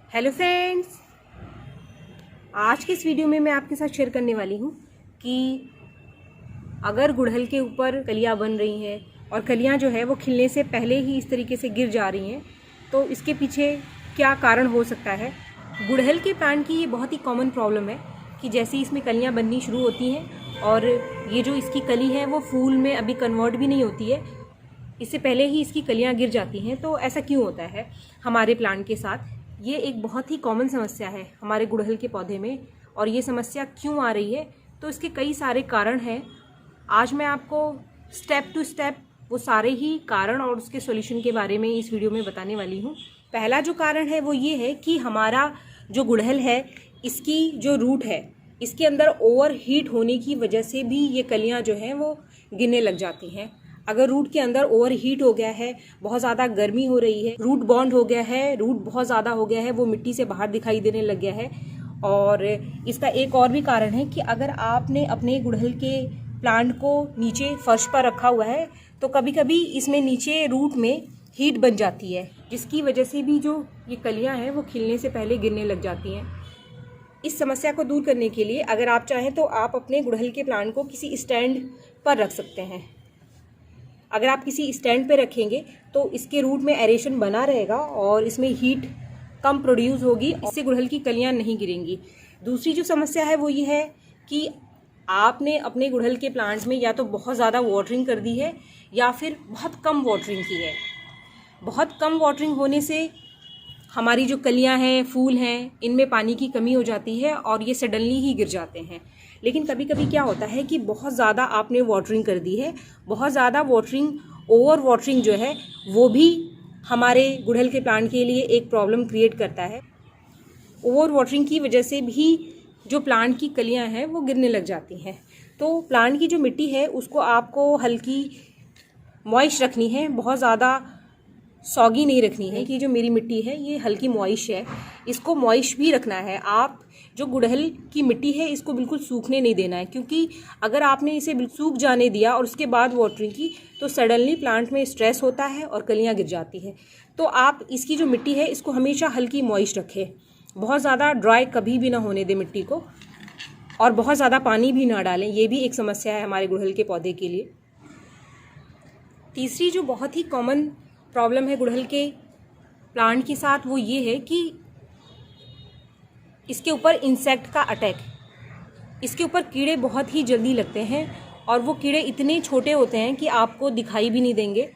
Hello friends, आज के इस वीडियो में मैं आपके साथ शेयर करने वाली हूँ कि अगर गुड़हल के ऊपर कलियाँ बन रही हैं और कलियाँ जो है वो खिलने से पहले ही इस तरीके से गिर जा रही हैं तो इसके पीछे क्या कारण हो सकता है। गुड़हल के प्लांट की ये बहुत ही कॉमन प्रॉब्लम है कि जैसे ही इसमें कलियाँ बननी शुरू होती हैं और ये जो इसकी कली है वो फूल में अभी कन्वर्ट भी नहीं होती है, इससे पहले ही इसकी कलियाँ गिर जाती हैं। तो ऐसा क्यों होता है हमारे प्लांट के साथ? ये एक बहुत ही कॉमन समस्या है हमारे गुड़हल के पौधे में। और ये समस्या क्यों आ रही है तो इसके कई सारे कारण हैं। आज मैं आपको स्टेप टू स्टेप वो सारे ही कारण और उसके सॉल्यूशन के बारे में इस वीडियो में बताने वाली हूँ। पहला जो कारण है वो ये है कि हमारा जो गुड़हल है इसकी जो रूट है इसके अंदर ओवर हीट होने की वजह से भी ये कलियाँ जो हैं वो गिरने लग जाती हैं। अगर रूट के अंदर ओवर हीट हो गया है, बहुत ज़्यादा गर्मी हो रही है, रूट बॉन्ड हो गया है, रूट बहुत ज़्यादा हो गया है, वो मिट्टी से बाहर दिखाई देने लग गया है। और इसका एक और भी कारण है कि अगर आपने अपने गुड़हल के प्लांट को नीचे फर्श पर रखा हुआ है तो कभी कभी इसमें नीचे रूट में हीट बन जाती है, जिसकी वजह से भी जो ये कलियाँ हैं वो खिलने से पहले गिरने लग जाती हैं। इस समस्या को दूर करने के लिए अगर आप चाहें तो आप अपने गुड़हल के प्लांट को किसी स्टैंड पर रख सकते हैं। अगर आप किसी स्टैंड पे रखेंगे तो इसके रूट में एरेशन बना रहेगा और इसमें हीट कम प्रोड्यूस होगी, इससे गुड़हल की कलियां नहीं गिरेंगी। दूसरी जो समस्या है वो ये है कि आपने अपने गुड़हल के प्लांट्स में या तो बहुत ज़्यादा वाटरिंग कर दी है या फिर बहुत कम वाटरिंग की है। बहुत कम वाटरिंग होने से हमारी जो कलियां हैं, फूल हैं, इनमें पानी की कमी हो जाती है और ये सडनली ही गिर जाते हैं। लेकिन कभी कभी क्या होता है कि बहुत ज़्यादा आपने वाटरिंग कर दी है, बहुत ज़्यादा वाटरिंग, ओवर वाटरिंग जो है वो भी हमारे गुड़हल के प्लांट के लिए एक प्रॉब्लम क्रिएट करता है। ओवर वाटरिंग की वजह से भी जो प्लांट की कलियां हैं वो गिरने लग जाती हैं। तो प्लांट की जो मिट्टी है उसको आपको हल्की मॉइस्ट रखनी है, बहुत ज़्यादा सॉगी नहीं रखनी है कि जो मेरी मिट्टी है ये हल्की मॉइस्ट है, इसको मॉइस्ट भी रखना है। आप जो गुड़हल की मिट्टी है इसको बिल्कुल सूखने नहीं देना है, क्योंकि अगर आपने इसे बिल्कुल सूख जाने दिया और उसके बाद वाटरिंग की तो सडनली प्लांट में स्ट्रेस होता है और कलियां गिर जाती है। तो आप इसकी जो मिट्टी है इसको हमेशा हल्की मॉइस्ट रखें, बहुत ज़्यादा ड्राई कभी भी ना होने दें मिट्टी को, और बहुत ज़्यादा पानी भी ना डालें। ये भी एक समस्या है हमारे गुड़हल के पौधे के लिए। तीसरी जो बहुत ही कॉमन प्रॉब्लम है गुड़हल के प्लांट के साथ वो ये है कि इसके ऊपर इंसेक्ट का अटैक, इसके ऊपर कीड़े बहुत ही जल्दी लगते हैं और वो कीड़े इतने छोटे होते हैं कि आपको दिखाई भी नहीं देंगे।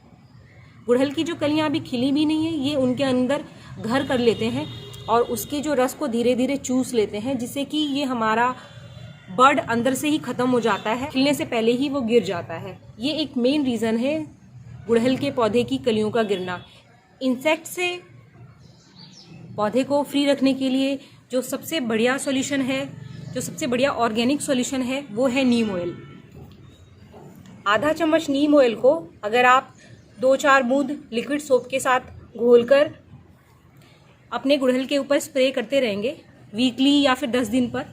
गुड़हल की जो कलियां अभी खिली भी नहीं है ये उनके अंदर घर कर लेते हैं और उसके जो रस को धीरे धीरे चूस लेते हैं, जिससे कि ये हमारा बर्ड अंदर से ही ख़त्म हो जाता है, खिलने से पहले ही वो गिर जाता है। ये एक मेन रीज़न है गुड़हल के पौधे की कलियों का गिरना। इंसेक्ट से पौधे को फ्री रखने के लिए जो सबसे बढ़िया सॉल्यूशन है, जो सबसे बढ़िया ऑर्गेनिक सॉल्यूशन है वो है नीम ऑयल। आधा चम्मच नीम ऑयल को अगर आप 2-4 बूंद लिक्विड सोप के साथ घोलकर अपने गुड़हल के ऊपर स्प्रे करते रहेंगे वीकली या फिर 10 दिन पर,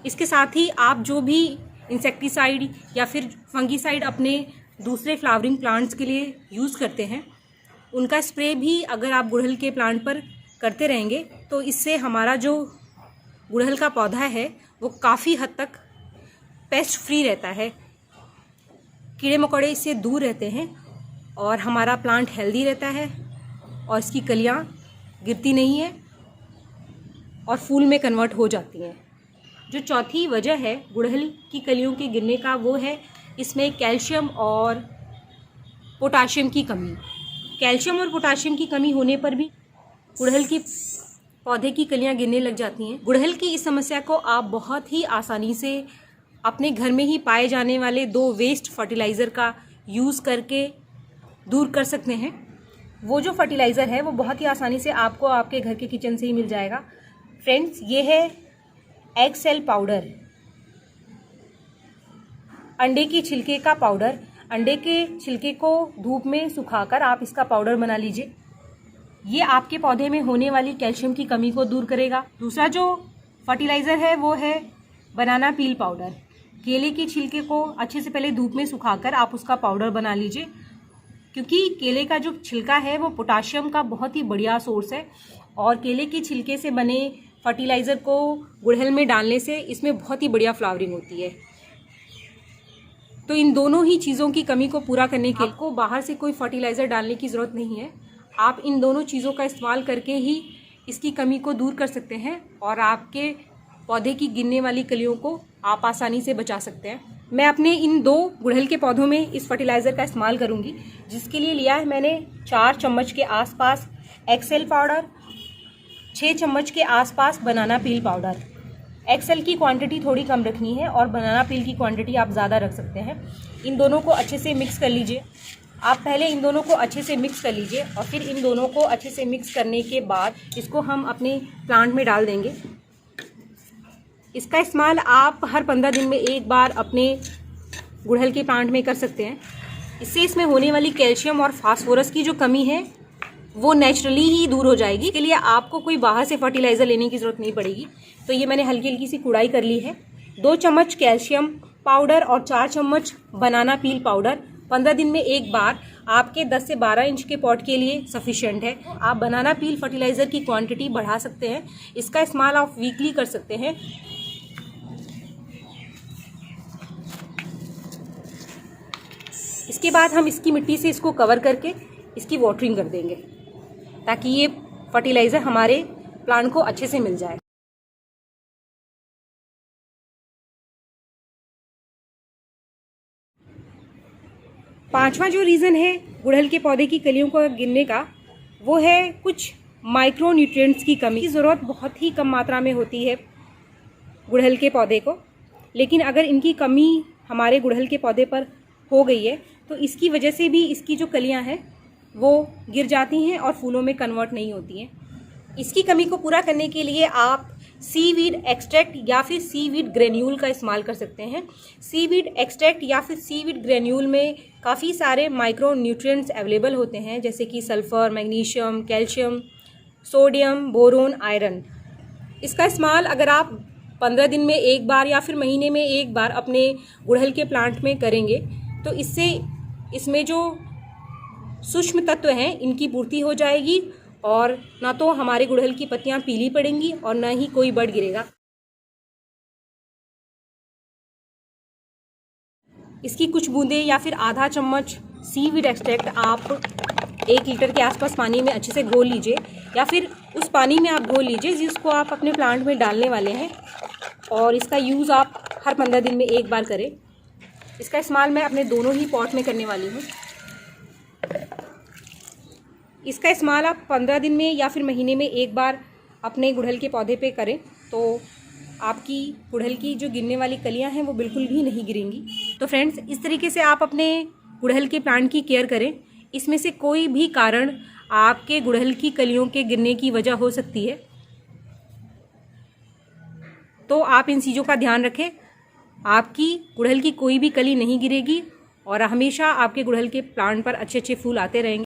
इसके साथ ही आप जो भी इंसेक्टिसाइड या फिर फंगीसाइड अपने दूसरे फ्लावरिंग प्लांट्स के लिए यूज़ करते हैं उनका स्प्रे भी अगर आप गुड़हल के प्लांट पर करते रहेंगे तो इससे हमारा जो गुड़हल का पौधा है वो काफ़ी हद तक पेस्ट फ्री रहता है, कीड़े मकोड़े इससे दूर रहते हैं और हमारा प्लांट हेल्दी रहता है और इसकी कलियाँ गिरती नहीं है और फूल में कन्वर्ट हो जाती हैं। जो चौथी वजह है गुड़हल की कलियों के गिरने का वो है इसमें कैल्शियम और पोटाशियम की कमी। कैल्शियम और पोटाशियम की कमी होने पर भी गुड़हल की पौधे की कलियां गिरने लग जाती हैं। गुड़हल की इस समस्या को आप बहुत ही आसानी से अपने घर में ही पाए जाने वाले 2 वेस्ट फर्टिलाइज़र का यूज़ करके दूर कर सकते हैं। वो जो फर्टिलाइज़र है वो बहुत ही आसानी से आपको आपके घर के किचन से ही मिल जाएगा। फ्रेंड्स, ये है एग सेल पाउडर, अंडे की छिलके का पाउडर। अंडे के छिलके को धूप में सुखाकर आप इसका पाउडर बना लीजिए। ये आपके पौधे में होने वाली कैल्शियम की कमी को दूर करेगा। दूसरा जो फर्टिलाइज़र है वो है बनाना पील पाउडर। केले के छिलके को अच्छे से पहले धूप में सुखाकर आप उसका पाउडर बना लीजिए। क्योंकि केले का जो छिलका है वो पोटाशियम का बहुत ही बढ़िया सोर्स है, और केले के छिलके से बने फर्टिलाइज़र को गुड़हल में डालने से इसमें बहुत ही बढ़िया फ्लावरिंग होती है। तो इन दोनों ही चीज़ों की कमी को पूरा करने के लिए आपको बाहर से कोई फर्टिलाइज़र डालने की ज़रूरत नहीं है। आप इन दोनों चीज़ों का इस्तेमाल करके ही इसकी कमी को दूर कर सकते हैं और आपके पौधे की गिरने वाली कलियों को आप आसानी से बचा सकते हैं। मैं अपने इन 2 गुड़हल के पौधों में इस फर्टिलाइज़र का इस्तेमाल करूंगी, जिसके लिए लिया है मैंने 4 चम्मच के आसपास एक्सेल पाउडर, 6 चम्मच के आसपास बनाना पील पाउडर। एक्सेल की क्वांटिटी थोड़ी कम रखनी है और बनाना पील की क्वांटिटी आप ज़्यादा रख सकते हैं। इन दोनों को अच्छे से मिक्स कर लीजिए। आप पहले इन दोनों को अच्छे से मिक्स कर लीजिए और फिर इन दोनों को अच्छे से मिक्स करने के बाद इसको हम अपने प्लांट में डाल देंगे। इसका इस्तेमाल आप हर 15 दिन में एक बार अपने गुड़हल के प्लांट में कर सकते हैं। इससे इसमें होने वाली कैल्शियम और फास्फोरस की जो कमी है वो नेचुरली ही दूर हो जाएगी। इसके लिए आपको कोई बाहर से फर्टिलाइज़र लेने की ज़रूरत नहीं पड़ेगी। तो ये मैंने हल्की हल्की सी कुड़ाई कर ली है। 2 चम्मच कैल्शियम पाउडर और 4 चम्मच बनाना पील पाउडर 15 दिन में एक बार आपके 10 से 12 इंच के पॉट के लिए सफिशिएंट है। आप बनाना पील फर्टिलाइज़र की क्वांटिटी बढ़ा सकते हैं। इसका इस्तेमाल आप वीकली कर सकते हैं। इसके बाद हम इसकी मिट्टी से इसको कवर करके इसकी वाटरिंग कर देंगे, ताकि ये फर्टिलाइज़र हमारे प्लांट को अच्छे से मिल जाए। पांचवा जो रीज़न है गुड़हल के पौधे की कलियों को गिरने का, वो है कुछ माइक्रो न्यूट्रिएंट्स की कमी की ज़रूरत बहुत ही कम मात्रा में होती है गुड़हल के पौधे को। लेकिन अगर इनकी कमी हमारे गुड़हल के पौधे पर हो गई है तो इसकी वजह से भी इसकी जो कलियां हैं वो गिर जाती हैं और फूलों में कन्वर्ट नहीं होती हैं। इसकी कमी को पूरा करने के लिए आप सीवीड एक्सट्रैक्ट या फिर सीवीड ग्रेन्यूल का इस्तेमाल कर सकते हैं। सीवीड एक्सट्रैक्ट या फिर सीवीड ग्रेन्यूल में काफ़ी सारे माइक्रो न्यूट्रिएंट्स अवेलेबल होते हैं, जैसे कि sulphur, magnesium, calcium, sodium, boron, iron. इसका इस्तेमाल अगर आप 15 दिन में एक बार या फिर महीने में एक बार अपने गुड़हल के प्लांट में करेंगे तो इससे इसमें जो सूक्ष्म तत्व हैं इनकी पूर्ति हो जाएगी और ना तो हमारे गुड़हल की पत्तियां पीली पड़ेंगी और ना ही कोई बड गिरेगा। इसकी कुछ बूंदें या फिर आधा चम्मच सीवीड एक्सट्रैक्ट आप 1 लीटर के आसपास पानी में अच्छे से घोल लीजिए, या फिर उस पानी में आप घोल लीजिए जिसको आप अपने प्लांट में डालने वाले हैं, और इसका यूज़ आप हर 15 दिन में एक बार करें। इसका इस्तेमाल मैं अपने दोनों ही पॉट में करने वाली हूँ। इसका इस्तेमाल आप 15 दिन में या फिर महीने में एक बार अपने गुड़हल के पौधे पे करें तो आपकी गुड़हल की जो गिरने वाली कलियां हैं वो बिल्कुल भी नहीं गिरेंगी। तो फ्रेंड्स, इस तरीके से आप अपने गुड़हल के प्लांट की केयर करें। इसमें से कोई भी कारण आपके गुड़हल की कलियों के गिरने की वजह हो सकती है, तो आप इन चीज़ों का ध्यान रखें। आपकी गुड़हल की कोई भी कली नहीं गिरेगी और हमेशा आपके गुड़हल के प्लांट पर अच्छे अच्छे फूल आते रहेंगे।